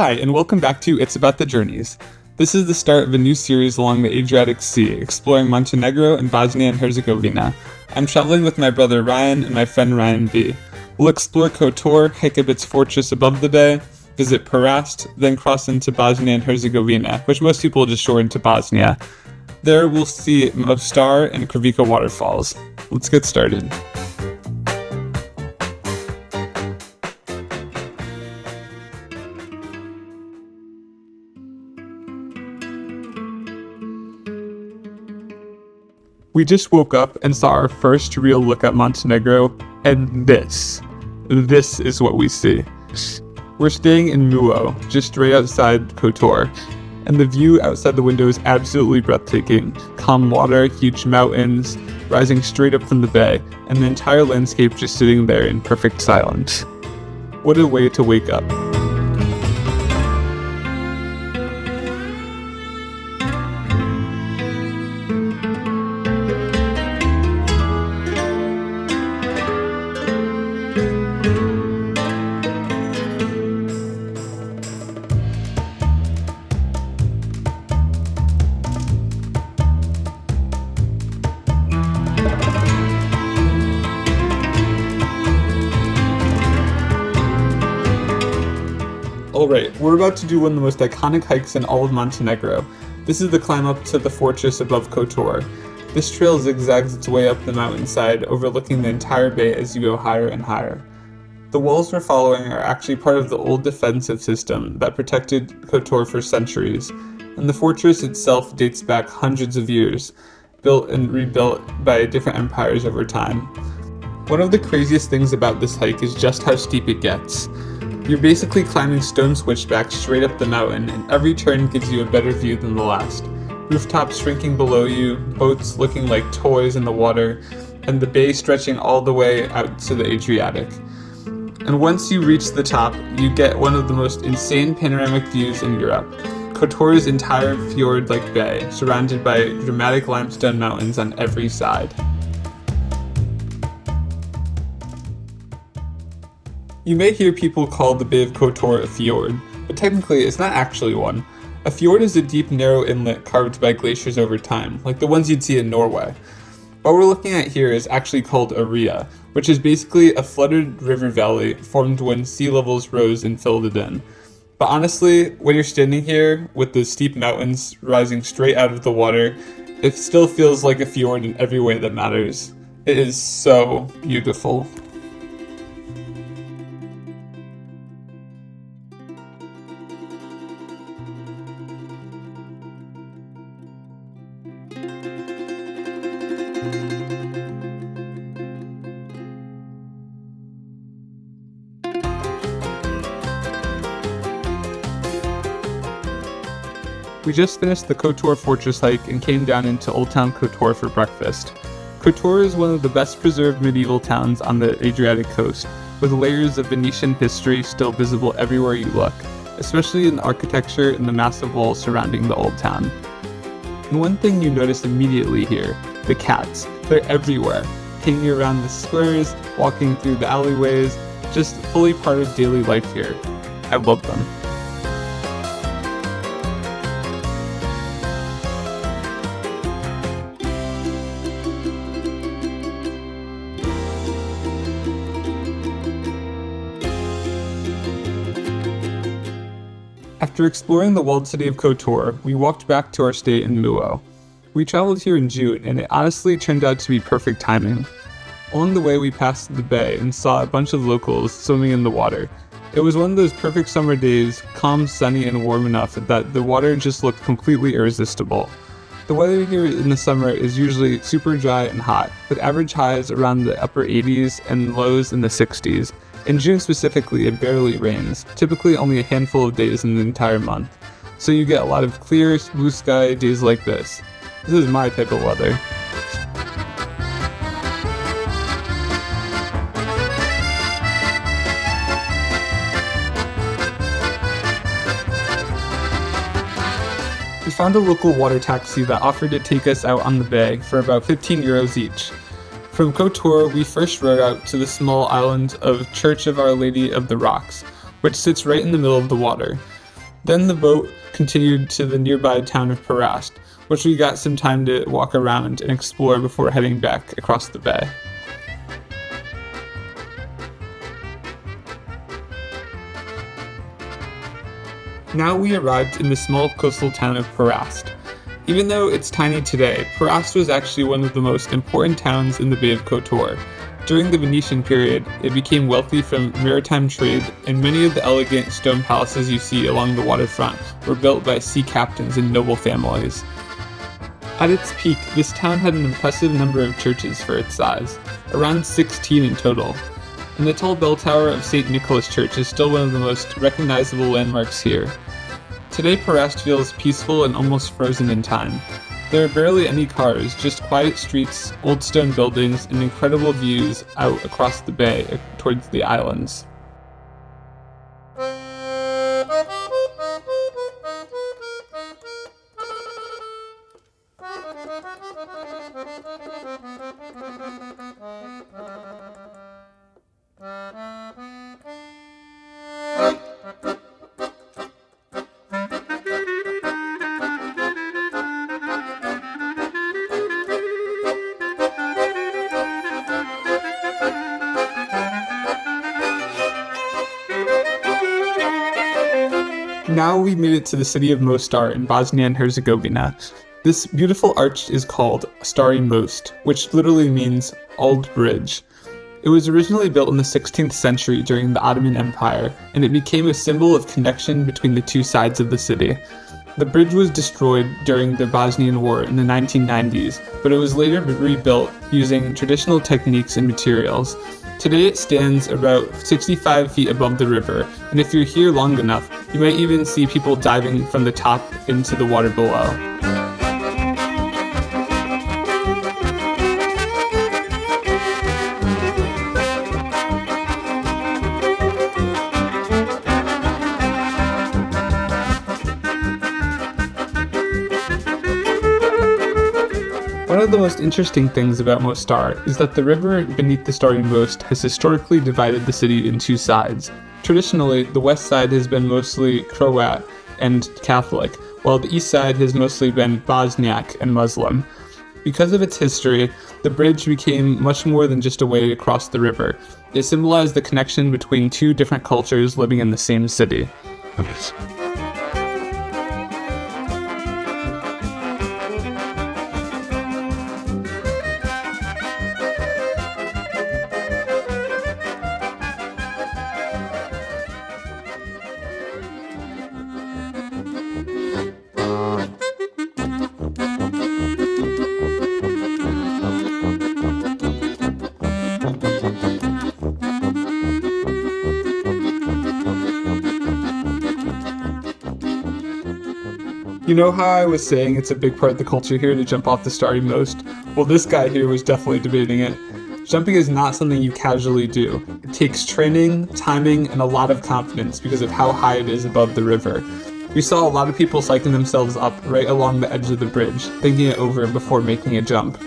Hi, and welcome back to It's About the Journeys. This is the start of a new series along the Adriatic Sea, exploring Montenegro and Bosnia and Herzegovina. I'm traveling with my brother Ryan and my friend Ryan B. We'll explore Kotor, hike up its fortress above the bay, visit Perast, then cross into Bosnia and Herzegovina, which most people just short into Bosnia. There we'll see Mostar and Kravica Waterfalls. Let's get started. We just woke up and saw our first real look at Montenegro, and this is what we see. We're staying in Muo, just right outside Kotor, and the view outside the window is absolutely breathtaking. Calm water, huge mountains, rising straight up from the bay, and the entire landscape just sitting there in perfect silence. What a way to wake up. Alright, we're about to do one of the most iconic hikes in all of Montenegro. This is the climb up to the fortress above Kotor. This trail zigzags its way up the mountainside, overlooking the entire bay as you go higher and higher. The walls we're following are actually part of the old defensive system that protected Kotor for centuries, and the fortress itself dates back hundreds of years, built and rebuilt by different empires over time. One of the craziest things about this hike is just how steep it gets. You're basically climbing stone switchbacks straight up the mountain, and every turn gives you a better view than the last. Rooftops shrinking below you, boats looking like toys in the water, and the bay stretching all the way out to the Adriatic. And once you reach the top, you get one of the most insane panoramic views in Europe. Kotor's entire fjord-like bay, surrounded by dramatic limestone mountains on every side. You may hear people call the Bay of Kotor a fjord, but technically it's not actually one. A fjord is a deep, narrow inlet carved by glaciers over time, like the ones you'd see in Norway. What we're looking at here is actually called a ria, which is basically a flooded river valley formed when sea levels rose and filled it in. But honestly, when you're standing here with the steep mountains rising straight out of the water, it still feels like a fjord in every way that matters. It is so beautiful. We just finished the Kotor Fortress hike and came down into Old Town Kotor for breakfast. Kotor is one of the best preserved medieval towns on the Adriatic coast, with layers of Venetian history still visible everywhere you look, especially in the architecture and the massive walls surrounding the old town. And one thing you notice immediately here, the cats. They're everywhere, hanging around the squares, walking through the alleyways, just fully part of daily life here. I love them. After exploring the walled city of Kotor, we walked back to our stay in Muo. We traveled here in June, and it honestly turned out to be perfect timing. Along the way, we passed the bay and saw a bunch of locals swimming in the water. It was one of those perfect summer days, calm, sunny, and warm enough that the water just looked completely irresistible. The weather here in the summer is usually super dry and hot, with average highs around the upper 80s and lows in the 60s. In June specifically, it barely rains, typically only a handful of days in the entire month. So you get a lot of clear, blue sky days like this. This is my type of weather. We found a local water taxi that offered to take us out on the bay for about 15 euros each. From Kotor, we first rode out to the small island of Church of Our Lady of the Rocks, which sits right in the middle of the water. Then the boat continued to the nearby town of Perast, which we got some time to walk around and explore before heading back across the bay. Now we arrived in the small coastal town of Perast. Even though it's tiny today, Perast was actually one of the most important towns in the Bay of Kotor. During the Venetian period, it became wealthy from maritime trade, and many of the elegant stone palaces you see along the waterfront were built by sea captains and noble families. At its peak, this town had an impressive number of churches for its size, around 16 in total. And the tall bell tower of St. Nicholas Church is still one of the most recognizable landmarks here. Today, Perast feels peaceful and almost frozen in time. There are barely any cars, just quiet streets, old stone buildings, and incredible views out across the bay towards the islands. Now we made it to the city of Mostar in Bosnia and Herzegovina. This beautiful arch is called Stari Most, which literally means Old Bridge. It was originally built in the 16th century during the Ottoman Empire, and it became a symbol of connection between the two sides of the city. The bridge was destroyed during the Bosnian War in the 1990s, but it was later rebuilt using traditional techniques and materials. Today it stands about 65 feet above the river, and if you're here long enough, you might even see people diving from the top into the water below. One of the most interesting things about Mostar is that the river beneath the Stari Most has historically divided the city in two sides. Traditionally, the west side has been mostly Croat and Catholic, while the east side has mostly been Bosniak and Muslim. Because of its history, the bridge became much more than just a way across the river. It symbolized the connection between two different cultures living in the same city. You know how I was saying it's a big part of the culture here to jump off the Stari Most? Well, this guy here was definitely debating it. Jumping is not something you casually do. It takes training, timing, and a lot of confidence because of how high it is above the river. We saw a lot of people psyching themselves up right along the edge of the bridge, thinking it over before making a jump.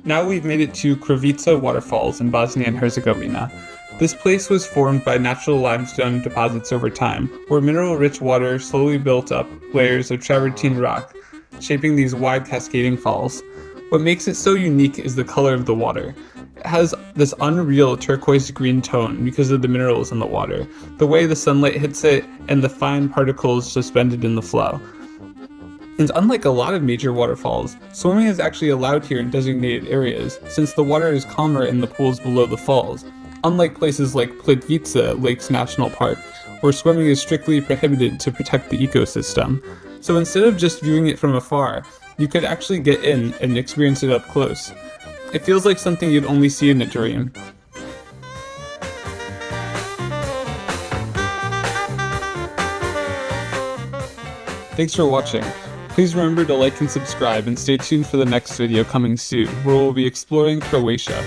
Now we've made it to Kravica Waterfalls in Bosnia and Herzegovina. This place was formed by natural limestone deposits over time, where mineral-rich water slowly built up layers of travertine rock, shaping these wide cascading falls. What makes it so unique is the color of the water. It has this unreal turquoise-green tone because of the minerals in the water, the way the sunlight hits it, and the fine particles suspended in the flow. And unlike a lot of major waterfalls, swimming is actually allowed here in designated areas, since the water is calmer in the pools below the falls, unlike places like Plitvice Lakes National Park, where swimming is strictly prohibited to protect the ecosystem. So instead of just viewing it from afar, you could actually get in and experience it up close. It feels like something you'd only see in a dream. Thanks for watching. Please remember to like and subscribe and stay tuned for the next video coming soon, where we'll be exploring Croatia.